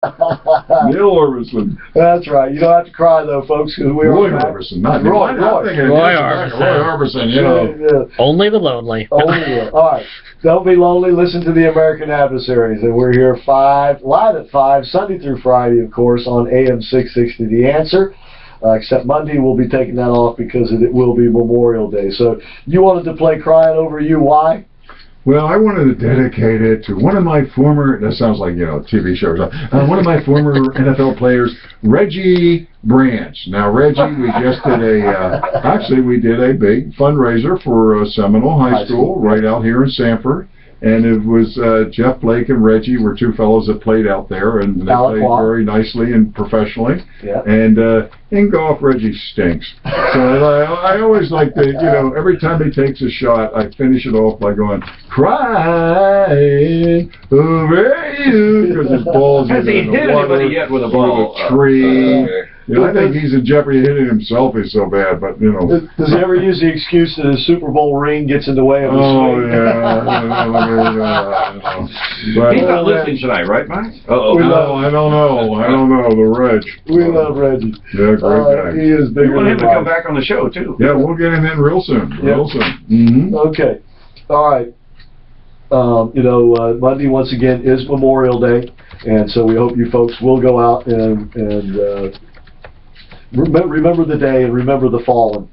Neil Orbison. That's right. You don't have to cry, though, folks, because we Roy are back. Orbison, not Roy Roy Orbison. Roy Orbison, you know. Yeah. Only the lonely. Only the All right. Don't be lonely. Listen to the American Adversaries. And we're here live at 5, Sunday through Friday, of course, on AM 660 The Answer. Except Monday, we'll be taking that off because it will be Memorial Day. So you wanted to play Crying Over You. Why? Well, I wanted to dedicate it to one of my former, that sounds like, you know, TV shows, one of my former NFL players, Reggie Branch. Now, Reggie, we just did actually we did a big fundraiser for Seminole High School right out here in Sanford. And it was Jeff Blake and Reggie were two fellows that played out there, and they played very nicely and professionally. Yeah. And in golf, Reggie stinks. So I always like to, you know, every time he takes a shot, I finish it off by going, crying over you, because his ball's in the water. Has he hit anybody yet with a ball? A tree. I think he's in jeopardy of hitting himself. He's so bad, but you know. Does he ever use the excuse that his Super Bowl ring gets in the way of his swing? But, he's not listening tonight, right, Mike? I don't know. The Reg. We love Reggie. Yeah, great guy. He is bigger. We want him to come back on the show too. Yeah, we'll get him in real soon. Real soon. Okay. All right. You know, Monday once again is Memorial Day, and so we hope you folks will go out and remember the day and remember the fallen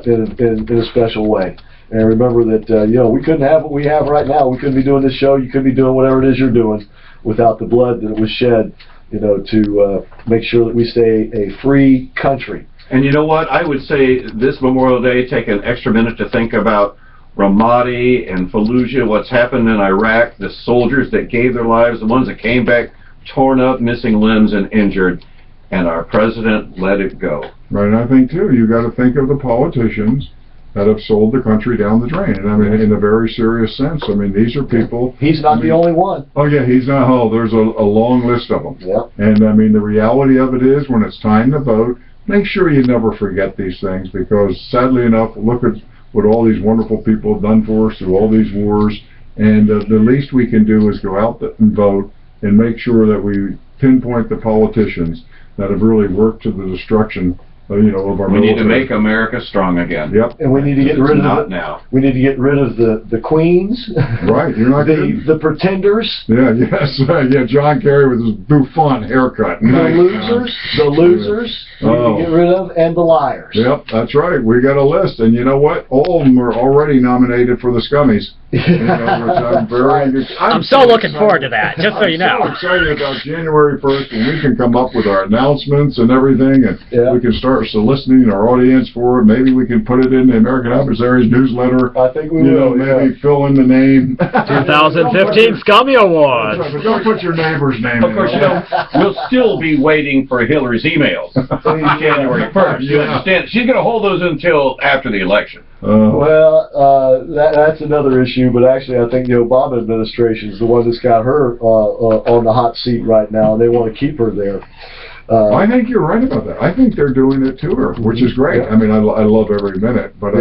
in a special way. And remember that you know, we couldn't have what we have right now. We couldn't be doing this show. You couldn't be doing whatever it is you're doing without the blood that was shed, you know, to make sure that we stay a free country. And you know what? I would say this Memorial Day, take an extra minute to think about Ramadi and Fallujah, what's happened in Iraq, the soldiers that gave their lives, the ones that came back torn up, missing limbs and injured, and our president let it go. Right, and I think too, you got to think of the politicians that have sold the country down the drain, and I mean, in a very serious sense. I mean, these are people. He's not the only one. Oh yeah, he's not. Oh, there's a long list of them. Yeah. And I mean, the reality of it is, when it's time to vote, make sure you never forget these things, because sadly enough, look at what all these wonderful people have done for us through all these wars, and the least we can do is go out and vote and make sure that we pinpoint the politicians that have really worked to the destruction, you know, of our military. We need to make America strong again. Yep. And we need to get rid of now. We need to get rid of the queens. Right. You're not the pretenders. Yeah. Yes. Yeah. John Kerry with his bouffant haircut. The losers. We need to get rid of, and the liars. Yep. That's right. We got a list, and you know what? All of them are already nominated for the Scummies. You know, I'm so looking forward to that, just so you know. I'm so excited about January 1st, when we can come up with our announcements and everything, and we can start soliciting our audience for it. Maybe we can put it in the American Adversaries newsletter. I think we will. Maybe fill in the name. 2015 Scummy Awards. Right, but don't put your neighbor's name in. Of course, you know, we'll still be waiting for Hillary's emails January 1st. You understand? She's going to hold those until after the election. Well, that's another issue, but actually I think the Obama administration is the one that's got her on the hot seat right now, and they want to keep her there. I think you're right about that. I think they're doing it to her, which is great. I mean, I love every minute, but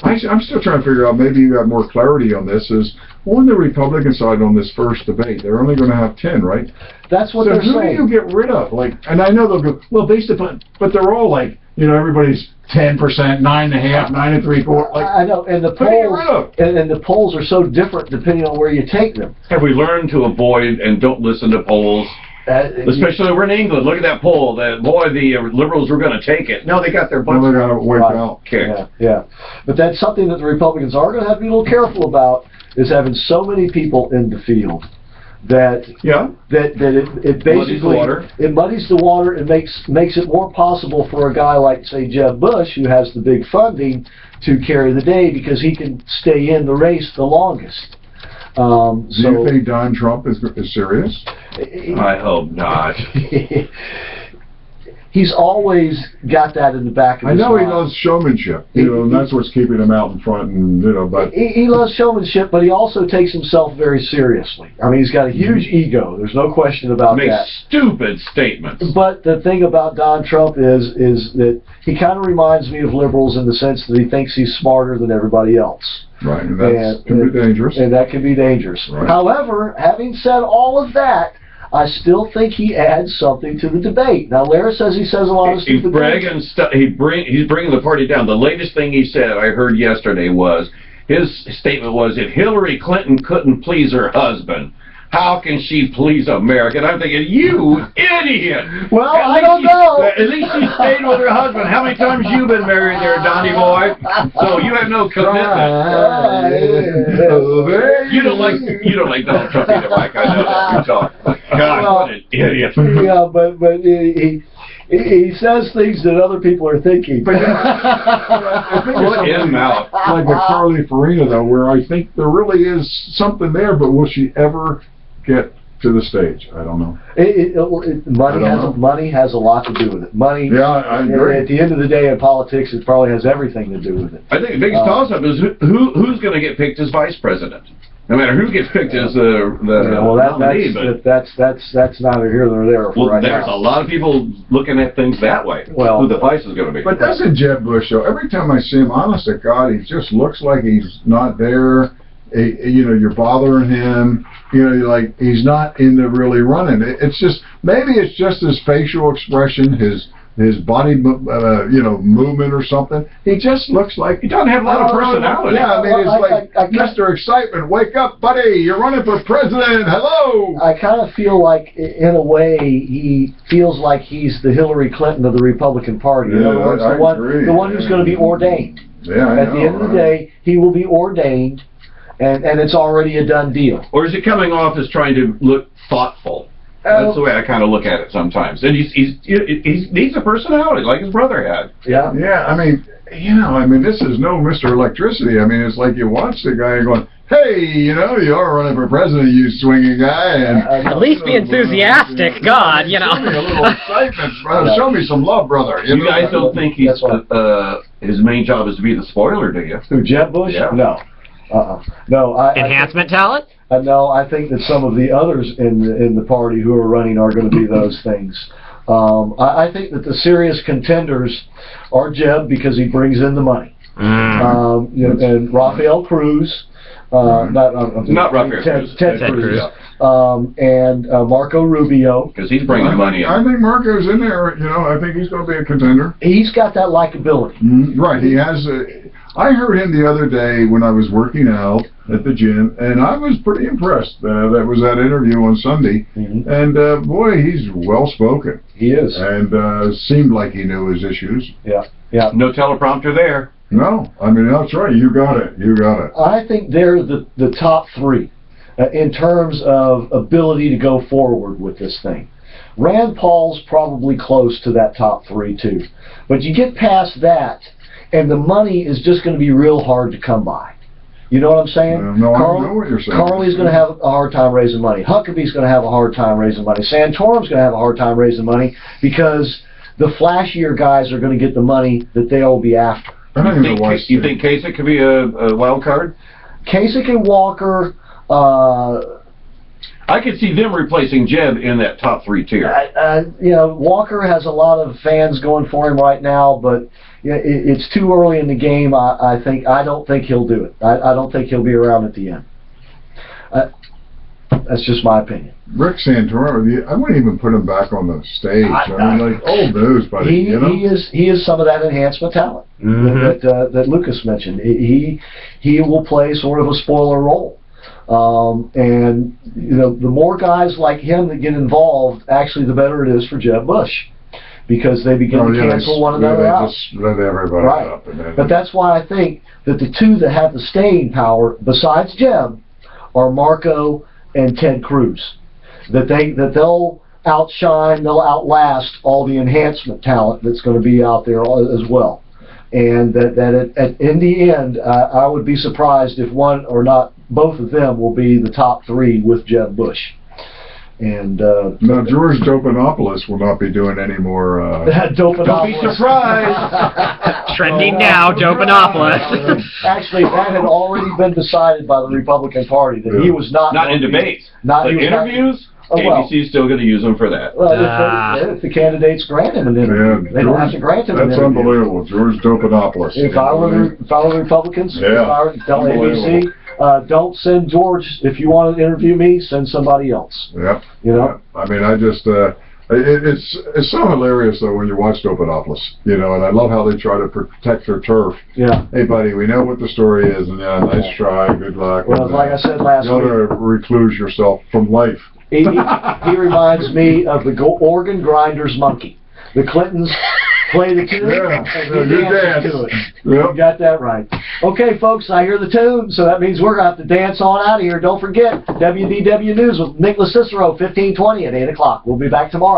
I'm still trying to figure out, maybe you got more clarity on this, is on the Republican side on this first debate, they're only going to have 10, right? That's what they're saying. So who do you get rid of? Like, and I know they'll go, well, based upon, but they're all like, you know, everybody's 10%, 9.5%, 9.75%. Like, I know, and the polls and the polls are so different depending on where you take them. Have we learned to avoid and don't listen to polls? Especially over in England. Look at that poll. The Liberals were going to take it. No, they got their butts. They got to wait out. Yeah. But that's something that the Republicans are going to have to be a little careful about, is having so many people in the field that it basically it muddies the water and makes it more possible for a guy like, say, Jeb Bush, who has the big funding, to carry the day because he can stay in the race the longest. Do you think Donald Trump is serious? I hope not. He's always got that in the back of his mind. I know he loves showmanship, you know, and that's what's keeping him out in front, and you know, but he loves showmanship, but he also takes himself very seriously. I mean, he's got a huge ego. There's no question about that. Makes stupid statements. But the thing about Donald Trump is that he kind of reminds me of liberals in the sense that he thinks he's smarter than everybody else. Right, and that can be dangerous. And that can be dangerous. Right. However, having said all of that, I still think he adds something to the debate. Now, Lara says he says a lot of He's stupid bragging he's bringing the party down. The latest thing he said, I heard yesterday, was his statement was, if Hillary Clinton couldn't please her husband, how can she please America? And I'm thinking, you idiot! Well, I don't know. At least she stayed with her husband. How many times you been married there, Donnie boy? So you have no commitment. You don't like Donald Trump either, Mike. I know that. You talk. God, what an idiot. Yeah, but he says things that other people are thinking. Put in mouth. Like with Carly Farina, though, where I think there really is something there, but will she ever get to the stage? I don't know. Money has a lot to do with it. Money. Yeah, I agree. At the end of the day, in politics, it probably has everything to do with it. I think the biggest toss-up is who's going to get picked as vice president. No matter who gets picked as the nominee, that's neither here nor there. Well, there's a lot of people looking at things that way. Well, who the vice is going to be. But doesn't Jeb Bush, though, every time I see him, honest to God, he just looks like he's not there. You're bothering him. Like he's not in the really running. It's just, maybe it's just his facial expression, his body, movement or something. He just looks like he doesn't have a lot of personality. Yeah, I mean, it's like Mr. Excitement. Wake up, buddy! You're running for president. Hello. I kind of feel like, in a way, he feels like he's the Hillary Clinton of the Republican Party. In other words, the one who's going to be ordained. Yeah, at the end of the day, he will be ordained, and it's already a done deal. Or is he coming off as trying to look thoughtful? That's the way I kind of look at it sometimes. And he needs a personality like his brother had. Yeah. Yeah, I mean, this is no Mr. Electricity. I mean, it's like you watch the guy going, hey, you are running for president, you swinging guy. And at least be enthusiastic, God, Show me a little excitement, brother. Show me some love, brother. You guys don't think his main job is to be the spoiler, do you? Who, Jeb Bush? Yeah. No. No. Enhancement talent? No, I think that some of the others in the party who are running are going to be those things. I think that the serious contenders are Jeb, because he brings in the money. And Rafael Cruz, not Rafael Cruz. Ted Cruz. And Marco Rubio. Because he's bringing money in. I think Marco's in there. I think he's going to be a contender. He's got that likability. Right. He has. I heard him the other day when I was working out at the gym, and I was pretty impressed. That was that interview on Sunday, and boy, he's well spoken. He is, and seemed like he knew his issues. Yeah. No teleprompter there. No, I mean, that's right. You got it. I think they're the top three in terms of ability to go forward with this thing. Rand Paul's probably close to that top three too, but you get past that, and the money is just going to be real hard to come by. You know what I'm saying? No, I know what you're saying. Carly's going to have a hard time raising money. Huckabee's going to have a hard time raising money. Santorum's going to have a hard time raising money, because the flashier guys are going to get the money that they'll be after. You think Kasich could be a wild card? Kasich and Walker. I could see them replacing Jeb in that top three tier. Walker has a lot of fans going for him right now, but it's too early in the game. I don't think he'll do it. I don't think he'll be around at the end. That's just my opinion. Rick Santorum, I wouldn't even put him back on the stage. I mean, like old news, buddy. He is some of that enhancement talent that Lucas mentioned. He will play sort of a spoiler role. And the more guys like him that get involved, actually, the better it is for Jeb Bush, because they begin to cancel one another out. Just let everybody up. But that's why I think that the two that have the staying power, besides Jeb, are Marco and Ted Cruz. That they'll outshine, they'll outlast all the enhancement talent that's going to be out there as well. And in the end, I would be surprised if one or not both of them will be the top three with Jeb Bush. And now George Dopinopalis will not be doing any more. Dopinopalis. Don't be surprised. Trending now, Dopinopalis. Actually, that had already been decided by the Republican Party that he was not in debates. Interviews. ABC's still going to use him for that. Well, if the candidates grant him an interview, they don't have to grant him an interview. That's unbelievable, George Dopinopalis. If I were the Republicans, if I were to tell ABC, Don't send George. If you want to interview me, send somebody else. Yep. You know? Yeah. I mean, I just, it's so hilarious, though, when you watch Dopinopalis, you know, and I love how they try to protect their turf. Yeah. Hey, buddy, we know what the story is, and nice try, good luck. Well, and, like I said last you ought to recluse yourself from life. He reminds me of the organ grinder's monkey. The Clintons play the tune, and he dances to it. Yep. You got that right. Okay, folks, I hear the tune, so that means we're going to have to dance on out of here. Don't forget, WDW News with Nicholas Cicero, 1520 at 8 o'clock. We'll be back tomorrow.